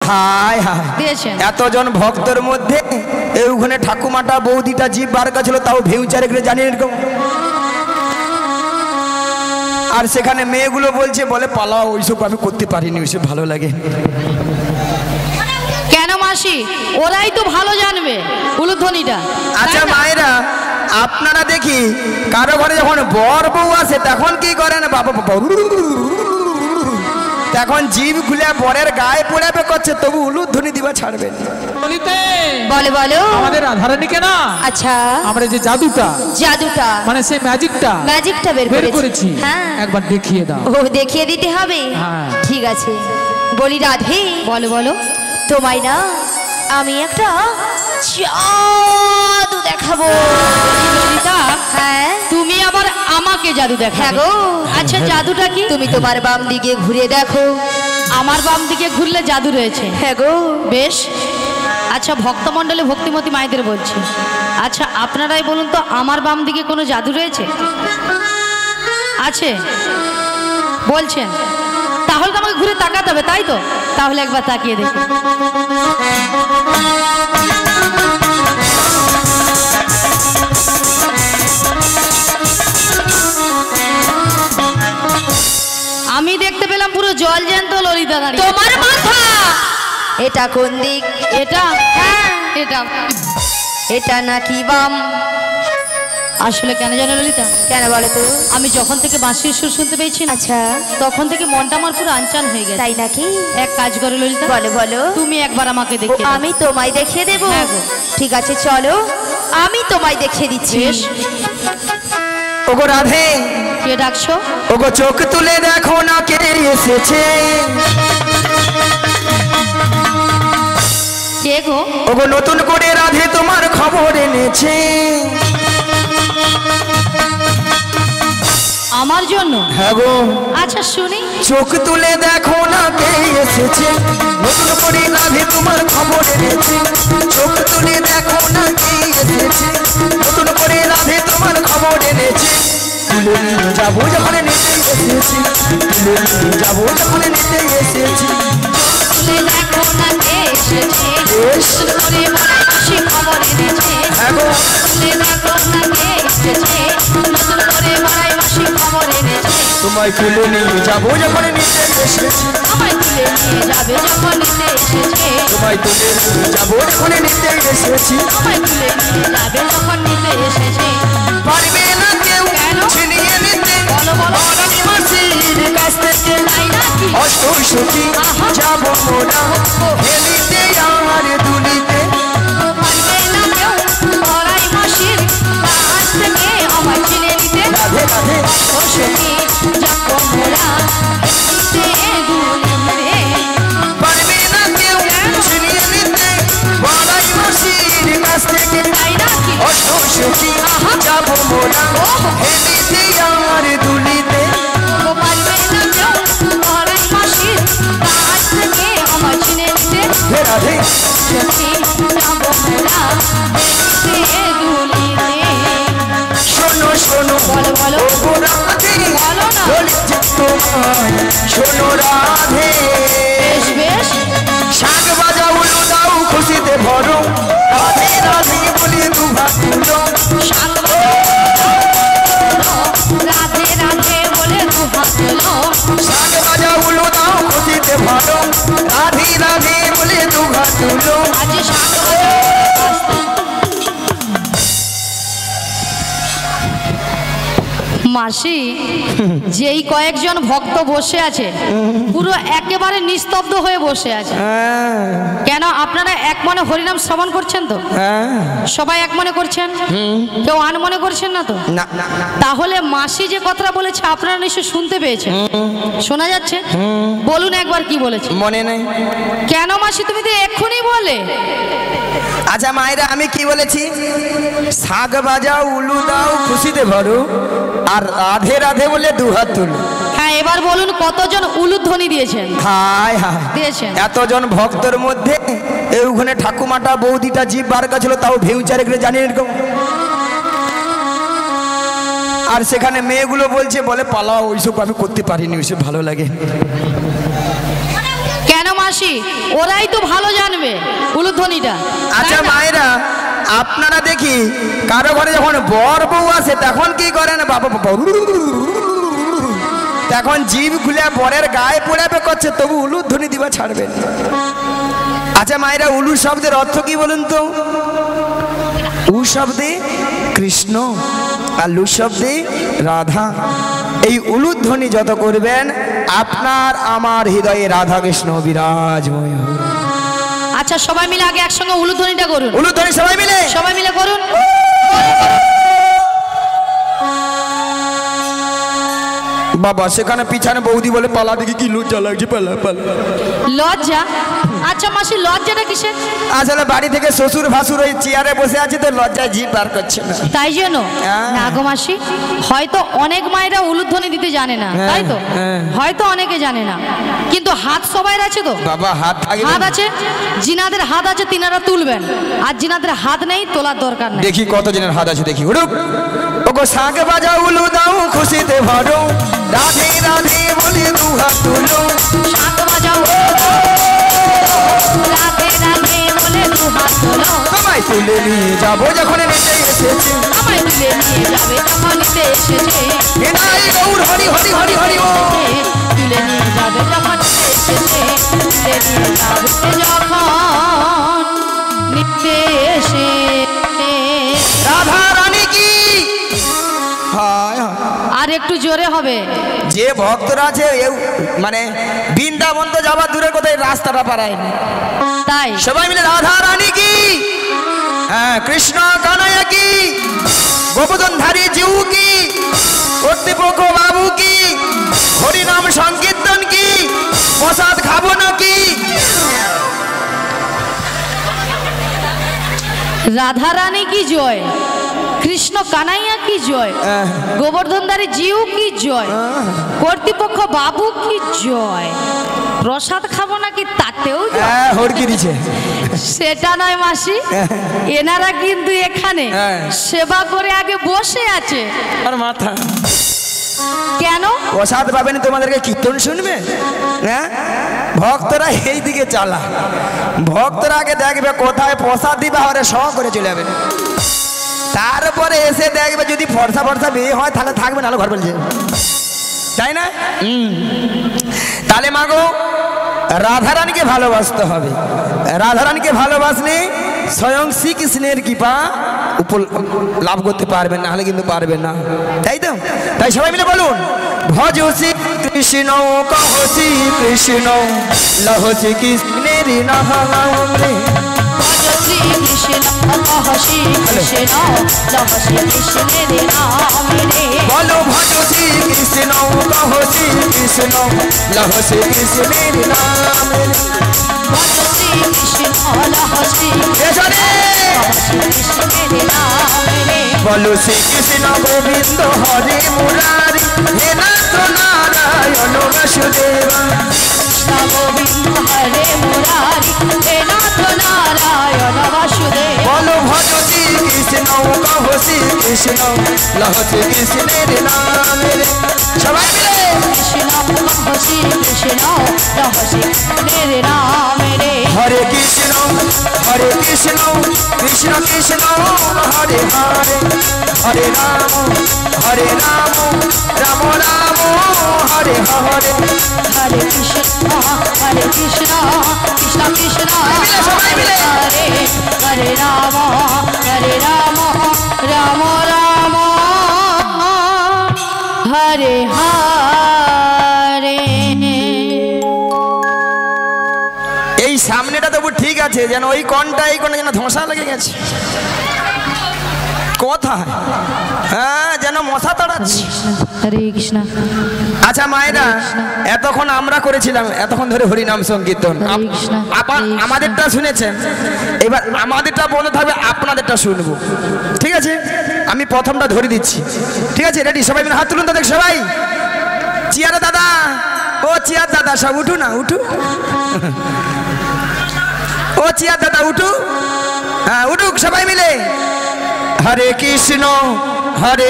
হায় হায় দিয়েছেন। এতজন ভক্তের মধ্যে ওখানে ঠাকুমাটা বৌদিটা জীব বার কাছিল, তাও ভেউচারে গেলে জানি এরকম। আর সেখানে মেয়েগুলো বলছে, বলে পালাও, ওইসব আমি করতে পারিনি, ওইসব ভালো লাগে। কেন মাসি? ওরাই তো ভালো জানবে উলুধ্বনিটা। আচ্ছা মায়েরা, আপনারা দেখি কারো ঘরে যখন বর বউ আসে তখন কি করেন? বাবা তখন জিভ খুলে বরের গায়ে পড়াবে করছে, তবু উলুধ্বনি দিবা ছাড়বেন। বলে বলো আমাদের রাধারানীকে না, আচ্ছা আমরা যে জাদুটা মানে সেই ম্যাজিকটা বের করেছি, একবার দেখিয়ে দাও। ও দেখিয়ে দিতে হবে? ঠিক আছে, বলি রাধে। বলো বলো। তোমায় না আমি একটা জাদু দেখাবো। হ্যাঁ, তুমি আবার আমাকে জাদু দেখাবো? আচ্ছা জাদুটা কি? তুমি তোমার বাম দিকে ঘুরে দেখো। আমার বাম দিকে ঘুরলে জাদু রয়েছে? হ্যাঁ গো। বেশ, আচ্ছা ভক্তমণ্ডলী ভক্তিমতী মায়েদের বলছি, আচ্ছা আপনারাই বলুন তো, আমার বাম দিকে কোনো জাদু রয়েছে? আছে বলছেন? তাহলে তো আমাকে ঘুরে তাকাতে হবে, তাই তো? তাহলে একবার তাকিয়ে দেখি। আমি দেখতে পেলাম পুরো জল জ্যান্ত ললিতা দাঁড়িয়ে। তোমার মাথা এটা কোন দিক? এটা? হ্যাঁ এটা। এটা নাকি বাম? আসলে কেন জানো ললিতা? কেন বলো তো? আমি যখন থেকে বাঁশির সুর শুনতে পেয়েছি, আচ্ছা, তখন থেকে মনটা আমার পুরো আনচান হয়ে গেছে। তাই নাকি? এক কাজ করো ললিতা। বলো বলো। তুমি একবার আমাকে দেখিয়ে দাও। আমি তোমায় দেখিয়ে দেবো? হ্যাঁ গো। ঠিক আছে চলো, আমি তোমায় দেখিয়ে দিচ্ছি। ওগো রাধে। কে ডাকছো? ওগো চোখ তুলে দেখো না কে এসেছে। কে গো? ওগো নতুন করে রাধে তোমার খবর এনেছে। আমার জন্য? হ্যাঁ গো। আচ্ছা শুনি। চোখ তুলে দেখো না কে এসেছে, নতুন করে রাধে তোমার খবর এনেছে। চোখ তুলে দেখো না কে এসেছে, নতুন করে রাধে তোমার খবর এনেছে। তুলে নিয়ে যাবো যখন নিতে এসেছি, তুলে নিয়ে যাবো যখন নিতে এসেছি। তুলে দেখো না কে এসেছে, নতুন করে বাঁশি খবর এনেছে। হ্যাঁ গো। তুলে দেখো না কে এসেছে, নতুন করে বাঁশি খবর এনেছে। তোমায় তুলে নিয়ে যাবো যখন নিতে এসেছি, আমায় তুলে নিয়ে যাবে যখন নিতে এসেছে। তোমায় তুলে নিয়ে যাবো যখন নিতে এসেছি। আমায় তুলে নিয়ে যাবে যখন নিতে এসেছে। পারবে না কেউ ছিনিয়ে নিতে, বলো বলো। অনামি মাসির কাছ থেকে তাই নাকি? অষ্টসখী যাবো মোরা হেলিতে আর দুলিতে। পারবে না কেউ বড়াই মাসির কাছ থেকে আমায় চিনে নিতে। রাধে রাধে অষ্টসখী যাবো মোরা হেলিতে দুলিতে। পারবে না কেউ ছিনিয়ে নিতে, বড়াই মাসির কাছ থেকে তাই নাকি? অষ্টসখী যাবো মোরা হেলিতে আর দুলিতে। পারবে না কেউ বড়াই মাসির কাছ থেকে আমায় চিনে নিতে। রাধে সখী যাবো মোরা হেলিতে দুলিতে। শোনো শোনো বলো বলো। ওগো রাধে বলো না। বলেছি তোমায়, শোনো রাধে। বেশ বেশ। শাক বাজা উলু দাও খুশিতে ভরো, রাধে রাধে বলে দুহাত তুলো। শাক রাধে রাধে বলে দুহাত তোলো। শাক বাজা উলু দাও খুশিতে ভরো, রাধে রাধে বলে দুহাত তুলো। আজ শাক মাসি, যেই কয়েকজন ভক্ত বসে আছে পুরো একেবারে নিস্তব্ধ হয়ে বসে আছে। কেন আপনারা এক মনে হরিনাম শ্রবণ করছেন তো? সবাই এক মনে করছেন? কেউ আন মনে করছেন না তো? তাহলে মাসি যে কথাটা বলেছে আপনারা নিশ্চয় শুনতে পেয়েছেন, শোনা যাচ্ছে? বলুন একবার কি বলেছে। মনে নেই কেন মাসি? তুমি তো এক্ষুনি বলে। আচ্ছা মায়েরা, আমি কি বলেছি? শাক বাজাও উলু দাও খুশিতে ভরো, আর রাধে রাধে বলে দুহাত তুলো। হ্যাঁ এবার বলুন কতজন উলুধ্বনি দিয়েছেন? হায় হায় দিয়েছেন। এতজন ভক্তের মধ্যে ওখানে ঠাকুমাটা বৌদিটা জীব বার কাছিল, তাও ভেউচারে গেলে জানি এরকম। আর সেখানে মেয়েগুলো বলছে, বলে পালাও, ওইসব আমি করতে পারিনি, ওইসব ভালো লাগে। কেন মাসি? মাসি ওরাই তো ভালো জানবে উলুধ্বনিটা। আচ্ছা মায়েরা, আপনারা দেখি কারো ঘরে যখন বর বউ আসে তখন কি করেন বাবা, তখন জিভ খুলে বরের গায়ে পোড়াবে করছে, তবু উলুধ্বনি দিবা ছাড়বেন। আচ্ছা মায়েরা, উলু শব্দের অর্থ কি বলুন তো? উ শব্দে কৃষ্ণ আর লু শব্দে রাধা। এই উলুধ্বনি যত করবেন আপনার আমার হৃদয়ে রাধা কৃষ্ণ বিরাজময় হবে। আচ্ছা সবাই মিলে আগে একসঙ্গে উলুধ্বনিটা করুন। উলুধ্বনি সবাই মিলে করুন। বাবা সেখানে পিছনে বৌদি বলে পালা, দেখি কি লজ্জা লাগছে, পালা পালা। লজ্জা? আচ্ছা মাসি লজ্জাটা কিসের? আসলে বাড়ি থেকে শ্বশুর ভাসুর ওই চেয়ারে বসে আছে তো লজ্জায় জিভ বার করছে না, তাই জন্য। না গো মাসি, হয়তো অনেক মায়েরা উলুধ্বনি দিতে জানে না, তাই তো? হয়তো অনেকে জানে না, কিন্তু হাত সবাইর আছে তো বাবা। হাত আছে, জিনাদের হাত আছে তিনারা তুলবেন, আর জিনাদের হাত নেই তোলার দরকার নেই। দেখি কত জনের হাত আছে, দেখি। উড়ুক ওগো শাঁখ বাজাও উলু দাও খুশিতে ভরো, রাধে রাধে বলে দু হাত তুলো। শাঁখ বাজাও রাধে রাধে বলে দু হাত তোলো। আমায় তুলে নিয়ে যাবো যখন নেচে এসেছে, আমায় তুলে নিয়ে যাবে যখন নিতে এসেছে। এনাই গৌর হরি হরি হরি হরি ও। তুলে নিয়ে যাবে যখন নিতে এসেছে, তুলে নিয়ে যাবে যখন নিতে এসে। রাধা রানী কি? হায় হায়। আর একটু জোরে হবে। যে ভক্তরা আছে মানে বৃন্দাবন তো যাবার দূরের কোথায় রাস্তাটা পারায়নি, তাই সবাই মিলে রাধা রানী কি, হ্যাঁ কৃষ্ণ কানাইয়া কি, গোবর্ধনধারী জিউ কি, কর্তৃপক্ষ বাবু কি, হরিনাম সংকীর্তন কি, প্রসাদ খাবো না কি। রাধা রানী কি জয়, কৃষ্ণ কানাইয়া কি জয়, গোবর্ধনধারী জিউ কি জয়, কর্তৃপক্ষ বাবু কি জয়, প্রসাদ খাবো নাকি তাতেও হড়কি দিছে। সেটা নয় মাসি, এনারা কিন্তু এখানে সেবা করে আগে বসে আছে। আর মাথা কেন? প্রসাদ পাবেন, তোমাদেরকে কীর্তন শুনবে। হ্যাঁ ভক্তরা এই দিকে চালা, ভক্তরা আগে দেখবে কোথায় প্রসাদ দিবা, ওরা স করে চলে যাবে, তারপরে এসে দেখবে যদি ফর্সা ফর্সা বিয়ে হয় তাহলে থাকবে, নাহলে ঘর বলছে, তাই না? তাহলে মাগো রাধারানীকে ভালোবাসতে হবে। রাধারানীকে ভালোবাসলে স্বয়ং শ্রীকৃষ্ণের কৃপা লাভ করতে পারবেন, নাহলে কিন্তু পারবেন না, তাই তো? তাই সবাই মিলে বলুন, ভজ শ্রী কৃষ্ণ কহ শ্রী কৃষ্ণ লহ শ্রী কৃষ্ণের নাম রে। শ্রী কৃষ্ণ কহ শ্রী কৃষ্ণ লহ শ্রী কৃষ্ণের নাম রে। বলো ভজ শ্রী কৃষ্ণ কহ শ্রী কৃষ্ণ লহ শ্রী কৃষ্ণের নাম রে। ভজ শ্রী কৃষ্ণ লহ শ্রী কৃষ্ণের নাম রে। বলো শ্রী কৃষ্ণ গোবিন্দ হরে মুরারি, হে নাথ নারায়ণ বাসুদেবা। কৃষ্ণ গোবিন্দ হরে মুরারি, হে নাথ নারায়ণ বাসুদেব। বলো ভজ শ্রী কৃষ্ণ কহ শ্রী কৃষ্ণ লহ শ্রী কৃষ্ণের নাম রে। সবাই মিলে কৃষ্ণ কহ শ্রী কৃষ্ণ লহ শ্রী কৃষ্ণের নাম রে। হরে কৃষ্ণ কৃষ্ণ কৃষ্ণ হরে হরে, হরে রাম রাম রাম হরে হরে। হরে কৃষ্ণ কৃষ্ণ কৃষ্ণ হরে হরে রাম রাম রাম হরে হরে। এই সামনেটা তবু ঠিক আছে, যেন ওই কনটা এই কনটা যেন ধোঁসা লেগে গেছে, কোথায় হ্যাঁ যেন মশা তাড়াচ্ছে। হরে কৃষ্ণ। আচ্ছা মায়েরা, এতক্ষণ আমরা করেছিলাম এতক্ষণ ধরে হরিনাম সংকীর্তন, আমাদেরটা শুনেছেন, এবার আমাদেরটা বলে থাকবে, আপনাদেরটা শুনবো, ঠিক আছে? আমি প্রথমটা ধরে দিচ্ছি, ঠিক আছে? রেডি? সবাই মিলে হাত তুলুন তো, দেখ সবাই। চেয়ারে দাদা, ও চেয়ার দাদা সব উঠু না, উঠু। ও চেয়ার দাদা উঠু, হ্যাঁ উঠুক সবাই মিলে। হরে কৃষ্ণ হরে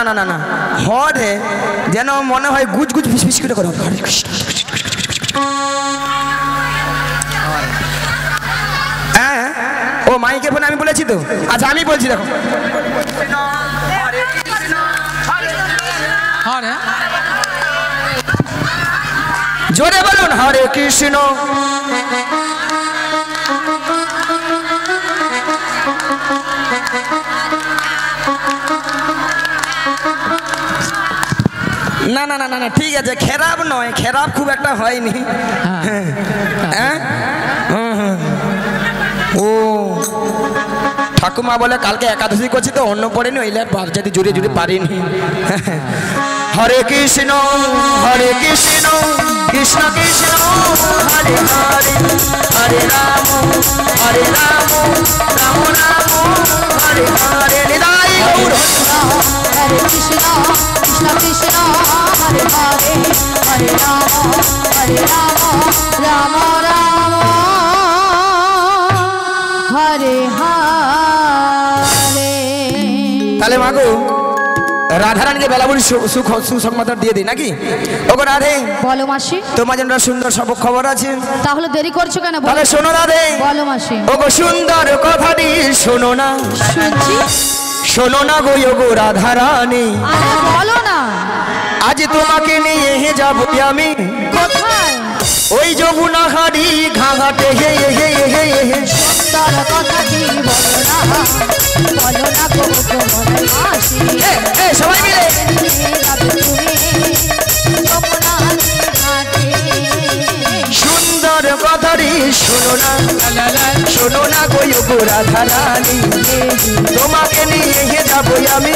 না না না না হরে যেন মনে হয় গুজ গুজ ফিস ফিস করে হরে কৃষ্ণ হ্যাঁ ও মাইকে ফোনে আমি বলেছি তো আচ্ছা আমি বলছি দেখো জোরে বলুন হরে কৃষ্ণ না না না না না ঠিক আছে খারাপ নয় খারাপ খুব একটা হয়নি হ্যাঁ ও ঠাকুমা বলে কালকে একাদশী করছি তো অন্য পড়েনি ওই যদি জুড়ে জুড়ে পারিনি হরে কৃষ্ণ কৃষ্ণ কৃষ্ণ হরে হরে হরে রাম রাম রাম হরে হরে নিতাই গৌর হরে কৃষ্ণ কৃষ্ণ কৃষ্ণ হরে হরে হরে রাম রাম রাম হরে হরে। তাহলে মাগো রাধারানীকে বেলাবুড়ি সুসংবাদ দিয়ে দিই নাকি? ওগো রাধে বলো মাসি। তোমার জন্য সুন্দর সব খবর আছে। তাহলে দেরি করছো কেন? তাহলে শোনো রাধে। বলো মাসি। ওগো সুন্দর কথাটি শোনো না। শুনছি। শোনো না গো ওগো রাধারানী। আরে বলো না। আজ তোমাকে নিয়ে যাব আমি। কোথায়? ওই যমুনা হাড়ি ঘাঘাটে হে হে হে হে। সুন্দর কথাটি বলো না। বলো না গো বলো মাসি। এ সবাই মিলে সুন্দর কথাটি শোনো না। শোনো না গো ওগো রাধারানী। তোমাকে নিয়ে যাব আমি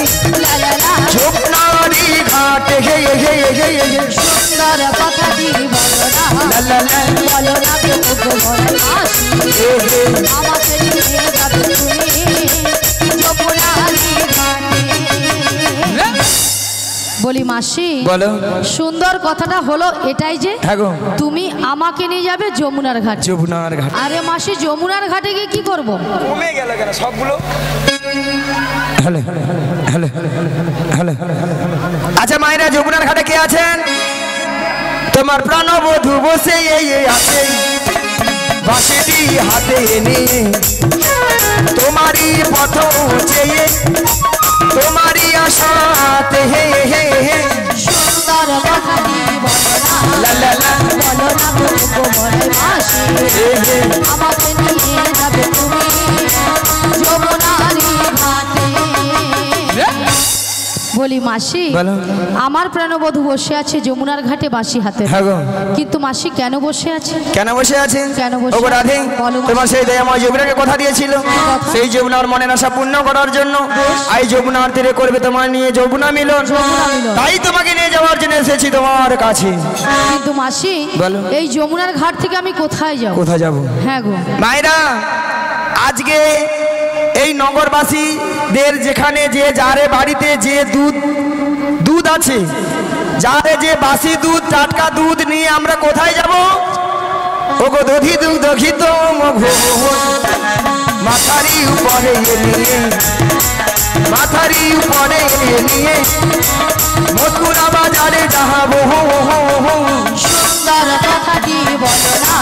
যমুনারি ঘাটে হে হে হে হে। সুন্দর কথাটি বলো না। বলো না গো বলো মাসি। আমাকে নিয়ে যাবে তুমি যমুনারি ঘাটে। বলি মাসি বলো। সুন্দর কথাটা হলো এটাই যে তুমি আমাকে নিয়ে যাবে যমুনার ঘাট। যমুনার ঘাট। আরে মাসি যমুনার ঘাটে গিয়ে কি করব? কমে গেল কেন সবগুলো? Hello hello hello. আচ্ছা মায়েরা যমুনার ঘাটে কে আছেন? তোমার প্রাণবধূ বসে আছে বাঁশিটি হাতে নিয়ে। তোমারই পথ চেয়ে তোমারই আশাতে হে হে হে। সুন্দর কথাটি বলো না। বলো না গো বলো মাসি। আমাকে নিয়ে যাবে তুমি যমুনারি ঘাটে। বলি মাসি আমার প্রাণবধূ বসে আছে যমুনার ঘাটে বাঁশি হাতে। কিন্তু মাসি কেন বসে আছে? কেন বসে আছে? কেন বসে? ওগো রাধে তোমার সেই দয়াময় যমুনাকে কথা দিয়েছিল সেই যমুনার মনের আশা পূর্ণ করার জন্য এই যমুনার তীরে করবে তোমার নিয়ে যমুনা মিলন। তাই তোমাকে নিয়ে যাওয়ার জন্য এসেছি তোমার কাছে। কিন্তু মাসি এই যমুনার ঘাট থেকে আমি কোথায় যাব? কোথায় যাব? হ্যাঁ গো মায়েরা আজকে এই নগরবাসীদের যেখানে যে যারে বাড়িতে যে দুধ আছে যারে যে বাসি দুধ টাটকা দুধ নিয়ে আমরা কোথায় যাব? ওগো দধি দুধ ঘিত মাথারি উপরে নিয়ে মাথারি উপরে নিয়ে মথুরা বাজারে যাবো। সুন্দর কথাটি বলো না।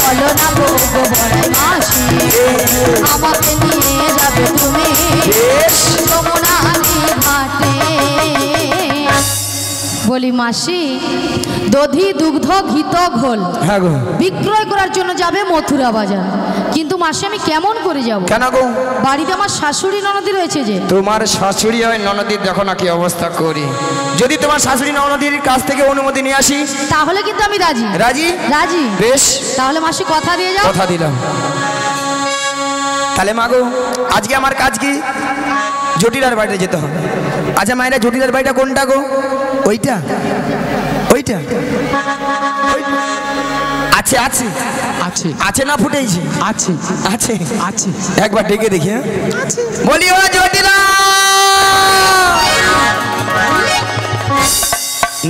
বলো না গো বলো মাসি। আমাকে নিয়ে যাবে তুমি যমুনারি ঘাটে। বলি মাসি দধি দুগ্ধ ঘিত ঘোল বিক্রয় করার জন্য যাবে মথুরা বাজার। কিন্তু মাসি আমি কেমন করে যাব? কেন গো? বাড়িতে আমার শাশুড়ি ননদি রয়েছে। যে তোমার শাশুড়ি হয় ননদির দেখো না কি অবস্থা করি। যদি তোমার শাশুড়ি ননদির কাছ থেকে অনুমতি নিয়ে আসি তাহলে কিন্তু আমি রাজি। রাজি? রাজি। বেশ তাহলে মাসি কথা দিয়ে যাও। কথা দিলাম। তাহলে মাগো আজকে আমার কাজ কি? জটিলার বাড়িতে যেতে হবে। আচ্ছা মায়েরা জটিলার বাড়িটা কোনটা গো? ওইটা ওইটা আছে আছে আছে আছে না ফুটেইছে? আছে আছে আছে একবার ডেকে দেখি। বলি ও জটিলা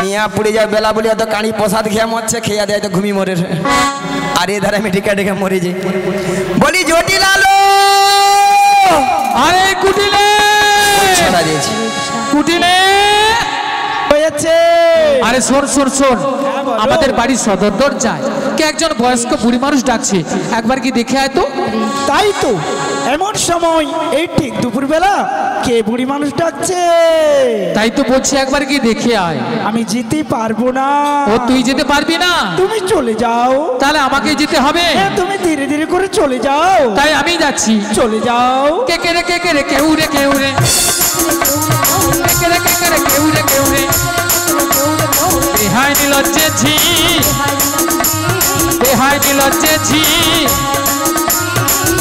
নিয়া পুড়ে যায় বেলা বলি এত কানি প্রসাদ খেয়ে মরছে খেয়া দেয় তো ঘুমি মরে। আর এ ধারে আমি ঢেকে ঢেকে মরে যাই। বলি জটিলালো। আরে কুটিলে ছুটিলে হয়েছে। আরে শোন শোন শোন, আমাদের বাড়ির সদর দরজায় কে একজন বয়স্ক বুড়ি মানুষ ডাকছে, একবার কি দেখে আয় তো। তাই তো, এমন সময় এই ঠিক দুপুরবেলা কে বুড়ি মানুষ ডাকছে? তাই তো বলছি, একবার কি দেখে আয়। আমি যেতে পারবো না। ও তুই যেতে পারবি না? তুমি চলে যাও। তাহলে আমাকে যেতে হবে। হ্যাঁ, তুমি ধীরে ধীরে করে চলে যাও। তাই আমি যাচ্ছি। চলে যাও। কে কে রে কে কে রে কেউ রে কেউ রে কে কে রে কে কে রে কেউ রে কেউ রে বেহাই নিলজ্জে ছি, বেহাই নিলজ্জে ছি।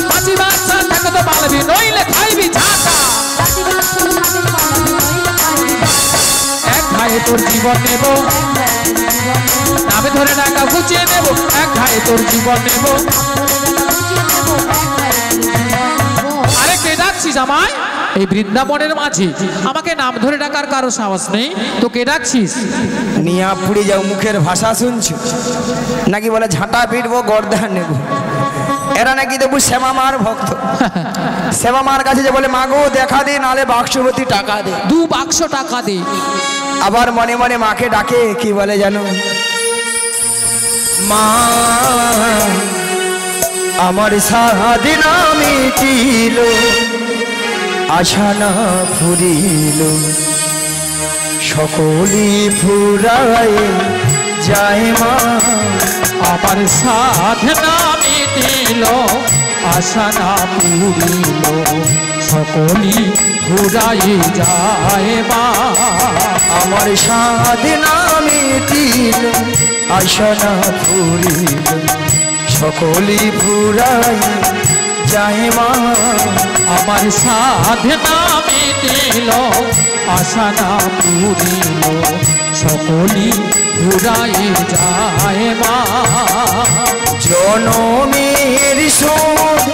পাঁচি বাচ্চা থাকো তো পালবি, নইলে খাইবি ঝাঁটা। এক ঘায়ে তোর জীবন নেব, নামে ধরে টাকা গুছিয়ে নেব। এক ঘায়ে তোর জীবন নেব। আরে কে ডাকছিস আমায়? এই বৃন্দাবনের মাঝে আমাকে নাম ধরে ডাকার কারো সাহস নেই, তো কে ডাকছিস? নিয়া পুড়ে যাও, মুখের ভাষা শুনছো নাকি? বলে ঝাঁটা পিটবো, গর্দা নেব। এরা নাকি দেবু শ্যামা মার ভক্ত। শ্যামা মার কাছে যে বলে, মাগো দেখা দে, নালে বাক্সবতী টাকা দে। 2 বাক্স টাকা দে। আবার মনে মনে মাকে ডাকে, কি বলে জানো? মা আমার সারাদিন মিটিল, আশা না ফুরিল, সকলি ফুরায় যায় মা। আমার সাধনা মিটিল, আশা না পুরিল, সকলি ঘুরাই যায় মা। আমার সাধনা মিটিল, আশা না ফুরিল, সকলি ফুরায় যায় মা। আমার সাধনা মিটিল, আশা না পুরিল, সকলি ঘুরাই যায় মা। জনমের শোধ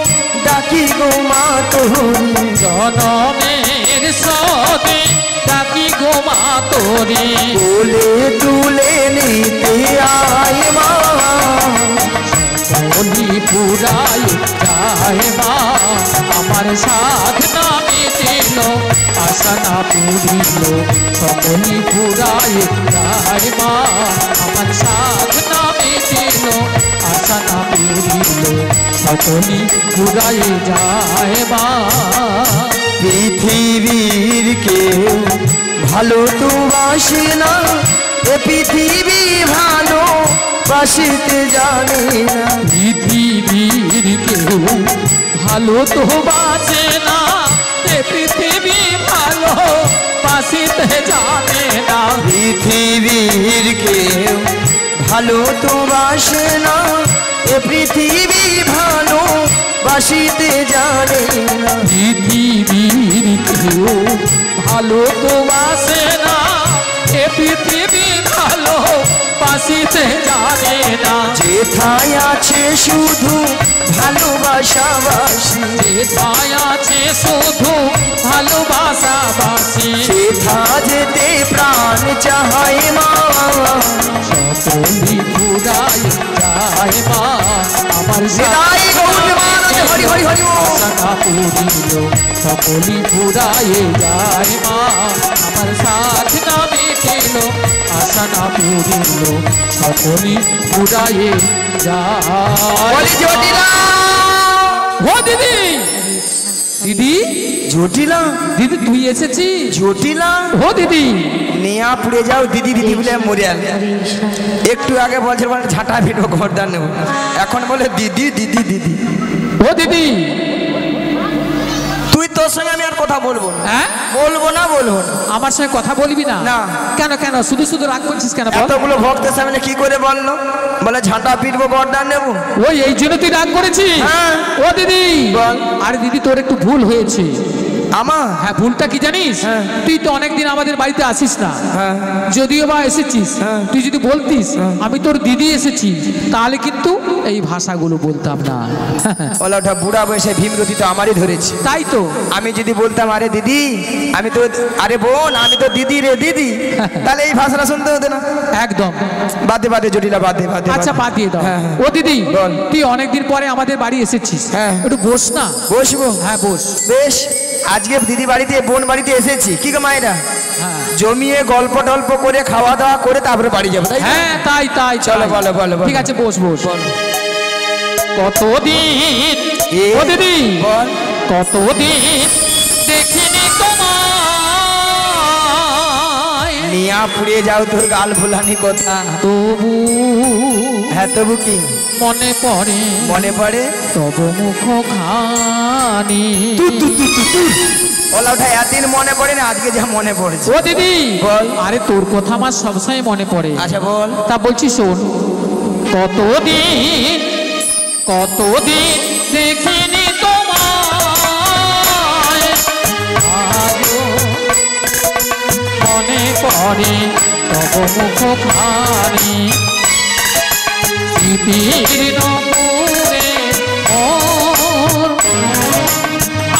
ডাকি গো মা তোরি, জনমের সদে ডাকি গো মা তোরে। কোলে তুলে নিতে আয় মা। সকলি পুরাই যায় মা। আমার সাধনা মিটিল, আশা না পুরিল, সকলি পুরাই যায় মা। আমার সাধনা মিটিল, আশা না পুরিল, সকলি পুরাই যায় মা। পৃথিবীর কেউ ভালো তো বাসে না, এ পৃথিবী ভালো বাসিতে জানে না। পৃথিবীর কেউ ভালো তো বাঁচে না, এ পৃথিবী ভালো বাসিতে জানে না। পৃথিবীর কেউ ভালো তো বাসে না, এ পৃথিবী ভালো বাসিতে জানে না। পৃথিবীর কেউ ভালো তো বাসে না, এ পৃথিবী ভালো বাসিতে জানে না। যেথায় আছে শুধু ভালোবাসাবাসি, যেথায় আছে শুধু ভালোবাসাবাসি, সেথা যেতে প্রাণ চাহাই মা। সকলি ঘুরাই যায় মা। আমার নিতাই গৌর মহারাজ, হরি হরি হরি বল। আশা পুরিল, সকলি ঘুরাই যায় মা। আমার সাধনা মিটিল, আশা না পুরিল, সকলি ঘুরাই যায়। বলি জটিলা, ও দিদি, দিদি জটিলা, দিদি তুই এসেছিস? জটিলা, ও দিদি, নেয়া পুড়ে যাও দিদি দিদি বলে মরে আলে। একটু আগে বলছিল বলে ঝাঁটা ফিটবো, ঘরদার নেব, এখন বলে দিদি দিদি দিদি। ও দিদি, তুই তোর সঙ্গে আমি আর কথা বলবো না। হ্যাঁ বলবো না, বলবো না। আমার সঙ্গে কথা বলবি না? না। কেন কেন শুধু শুধু রাগ করছিস কেন বল? এতগুলো ভক্তের সামনে কি করে বললো? বলে ঝাঁটা পিটবো, ঘরদার নেব। ওই এই জন্য তুই রাগ করেছিস? হ্যাঁ। ও দিদি, বল। আরে দিদি তোর একটু ভুল হয়েছে। আমার হ্যাঁ, ভুলটা কি জানিস? হ্যাঁ। তুই তো অনেকদিন আমাদের বাড়িতে আসিস না। হ্যাঁ। যদিও বা এসেছিস, হ্যাঁ। তুই যদি বলতিস আমি তোর দিদি এসেছি, তাহলে কিন্তু এই ভাষাগুলো বলতাম না। বলে ওটা বুড়া বয়সে ভীমরতি তো আমারই ধরেছে। তাই তো আমি যদি বলতাম আরে দিদি, আমি তো আরে বোন, আমি তো দিদি রে দিদি, তাহলে এই ভাষাটা শুনতে হতো না। একদম। বাদে বাদে জটিলা, বাদে বাদে। আচ্ছা বাদ দিয়ে দাও। হ্যাঁ, হ্যাঁ। ও দিদি, বল। তুই অনেকদিন পরে আমাদের বাড়ি এসেছিস, হ্যাঁ। একটু বস না। বসবো? হ্যাঁ বস। বেশ, আজকে দিদি বাড়িতে বোন বাড়িতে এসেছি কি গো মায়েরা হ্যাঁ জমিয়ে গল্প টল্প করে খাওয়া দাওয়া করে তারপরে বাড়ি যাবো তাই তো? হ্যাঁ তাই তাই চলো, তাই। বলো, বলো, বলো। ঠিক আছে বস বস কতদিন এ, ও দিদি বল। কতদিন দেখিনি তোমায় নিয়া পুড়িয়ে যাও তোর গাল ভুলানি কথা তবু হ্যাঁ তবু কি মনে পড়ে মনে পড়ে তব মুখ খানি ওলা ওঠা এতদিন মনে পড়ে না আজকে যা মনে পড়েছে ও দিদি বল। আরে তোর কথা আমার সবসময় মনে পড়ে আচ্ছা বল তা বলছি শোন কতদিন কতদিন দেখিনি তোমায় আজও মনে পড়ে তব মুখ খানি স্মৃতির নপুরে মোর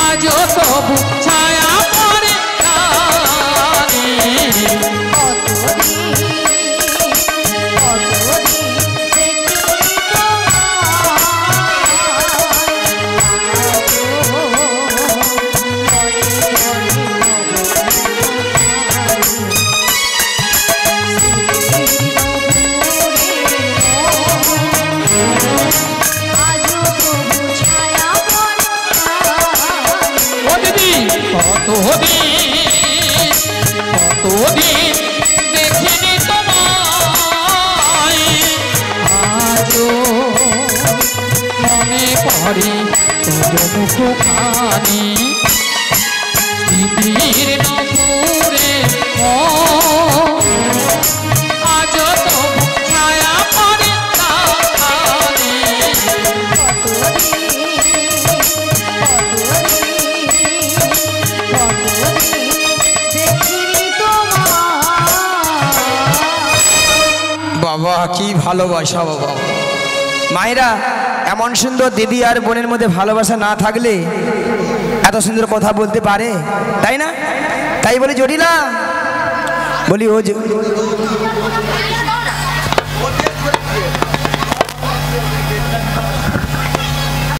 আজও তবু ছায়া পড়ে জানি ও দিদি কতদিন কতদিন দেখিনি তোমায় আজও মনে পড়ে তব মুখ খানি স্মৃতির নপুরে আজও তবু ছায়া পড়ে জানি বাবা কি ভালোবাসা বাবা মায়েরা এমন সুন্দর দিদি আর বোনের মধ্যে ভালোবাসা না থাকলে এত সুন্দর কথা বলতে পারে তাই না তাই বলি জটিলা বলি ও